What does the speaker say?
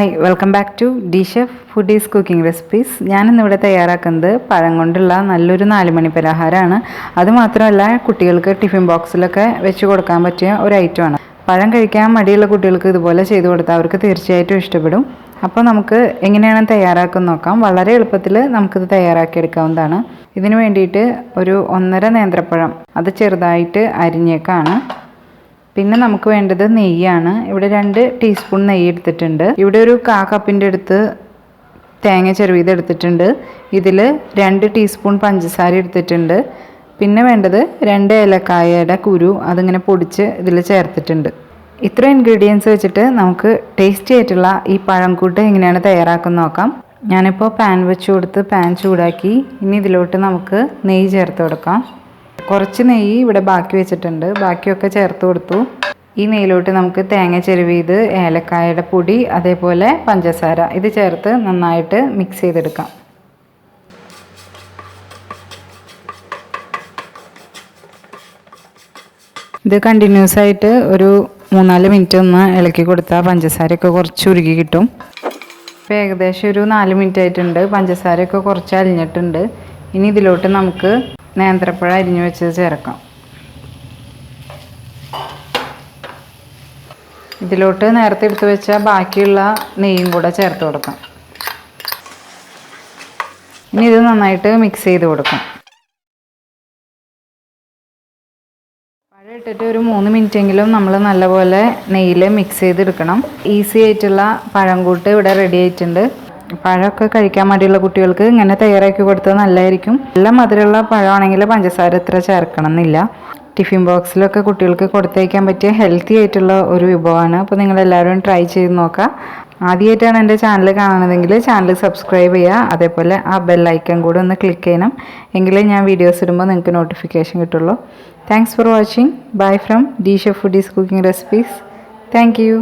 Hi welcome back to Dishef foodies cooking recipes. ഞാനിന്നിവിടെ തയ്യാറാക്കുന്നത് പഴം കൊണ്ടുള്ള നല്ലൊരു 4 മണി പലഹാരമാണ്. അതുമാത്രമല്ല കുട്ടികൾക്ക് ടിഫിൻ ബോക്സിലൊക്കെ വെച്ച് കൊടുക്കാൻ പറ്റിയ ഒരു ഐറ്റമാണ്. പഴം കഴിക്കാൻ മടിയുള്ള കുട്ടികൾക്ക് ഇതുപോലെ ചെയ്ത് കൊടുത്താൽ അവർക്ക് തീർച്ചയായിട്ടും ഇഷ്ടപ്പെടും. അപ്പോൾ നമുക്ക് എങ്ങനെയാണ് തയ്യാറാക്കുന്നത് നോക്കാം. വളരെ എളുപ്പത്തിൽ നമുക്കിത് തയ്യാറാക്കിയെടുക്കാവുന്നതാണ്. ഇതിന് വേണ്ടിയിട്ട് ഒരു 1.5 നേന്ത്രപ്പഴം അത് ചെറുതായിട്ട് അരിഞ്ഞേക്കാണ്. പിന്നെ നമുക്ക് വേണ്ടത് നെയ്യാണ്. ഇവിടെ 2 ടീസ്പൂൺ നെയ്യ് എടുത്തിട്ടുണ്ട്. ഇവിടെ ഒരു 1/4 കപ്പിൻ്റെ അടുത്ത് തേങ്ങ ചെറുവീത് എടുത്തിട്ടുണ്ട്. ഇതിൽ 2 ടീസ്പൂൺ പഞ്ചസാര എടുത്തിട്ടുണ്ട്. പിന്നെ വേണ്ടത് 2 ഏലക്കായയുടെ കുരു അതിങ്ങനെ പൊടിച്ച് ഇതിൽ ചേർത്തിട്ടുണ്ട്. ഇത്ര ഇൻഗ്രീഡിയൻസ് വെച്ചിട്ട് നമുക്ക് ടേസ്റ്റി ആയിട്ടുള്ള ഈ പഴംകൂട്ട് എങ്ങനെയാണ് തയ്യാറാക്കുന്നത് നോക്കാം. ഞാനിപ്പോൾ പാൻ വെച്ച് കൊടുത്ത് പാൻ ചൂടാക്കി. ഇനി ഇതിലോട്ട് നമുക്ക് നെയ്യ് ചേർത്ത് കൊടുക്കാം. കുറച്ച് നെയ്യ് ഇവിടെ ബാക്കി വെച്ചിട്ടുണ്ട്. ബാക്കിയൊക്കെ ചേർത്ത് കൊടുത്തു. ഈ നെയ്യിലോട്ട് നമുക്ക് തേങ്ങ ചെരുവീത്, ഏലക്കായയുടെ പൊടി, അതേപോലെ പഞ്ചസാര ഇത് ചേർത്ത് നന്നായിട്ട് മിക്സ് ചെയ്തെടുക്കാം. ഇത് കണ്ടിന്യൂസ് ആയിട്ട് ഒരു 3-4 മിനിറ്റ് ഒന്ന് ഇളക്കി കൊടുത്താൽ പഞ്ചസാരയൊക്കെ കുറച്ച് ഉരുകി കിട്ടും. ഇപ്പോൾ ഏകദേശം ഒരു 4 മിനിറ്റ് ആയിട്ടുണ്ട്. പഞ്ചസാരയൊക്കെ കുറച്ച് അലിഞ്ഞിട്ടുണ്ട്. ഇനി ഇതിലോട്ട് നമുക്ക് നേന്ത്രപ്പഴം അരിഞ്ഞു വെച്ചത് ചേർക്കാം. ഇതിലോട്ട് നേരത്തെ എടുത്ത് വെച്ച ബാക്കിയുള്ള നെയ്യും കൂടെ ചേർത്ത് കൊടുക്കാം. ഇനി ഇത് നന്നായിട്ട് മിക്സ് ചെയ്ത് കൊടുക്കാം. പഴം ഇട്ടിട്ട് ഒരു 3 മിനിറ്റെങ്കിലും നമ്മൾ നല്ലപോലെ നെയ്യിൽ മിക്സ് ചെയ്തെടുക്കണം. ഈസി ആയിട്ടുള്ള പഴംകൂട്ട് ഇവിടെ റെഡി ആയിട്ടുണ്ട്. പഴമൊക്കെ കഴിക്കാൻ മടിയുള്ള കുട്ടികൾക്ക് ഇങ്ങനെ തയ്യാറാക്കി കൊടുത്താൽ നല്ലതായിരിക്കും. നല്ല മധുരമുള്ള പഴമാണെങ്കിൽ പഞ്ചസാര ഇത്ര ചേർക്കണം എന്നില്ല. ടിഫിൻ ബോക്സിലൊക്കെ കുട്ടികൾക്ക് കൊടുത്തയക്കാൻ പറ്റിയ ഹെൽത്തി ആയിട്ടുള്ള ഒരു വിഭവമാണ്. അപ്പോൾ നിങ്ങളെല്ലാവരും ട്രൈ ചെയ്ത് നോക്കുക. ആദ്യമായിട്ടാണ് എൻ്റെ ചാനൽ കാണുന്നതെങ്കിൽ ചാനൽ സബ്സ്ക്രൈബ് ചെയ്യുക. അതേപോലെ ആ ബെൽ ഐക്കൺ കൂടെ ഒന്ന് ക്ലിക്ക് ചെയ്യണം. എങ്കിലേ ഞാൻ വീഡിയോസ് ഇടുമ്പോൾ നിങ്ങൾക്ക് നോട്ടിഫിക്കേഷൻ കിട്ടുള്ളൂ. Thanks for watching. Bye from Dishef foodies cooking recipes. Thank U.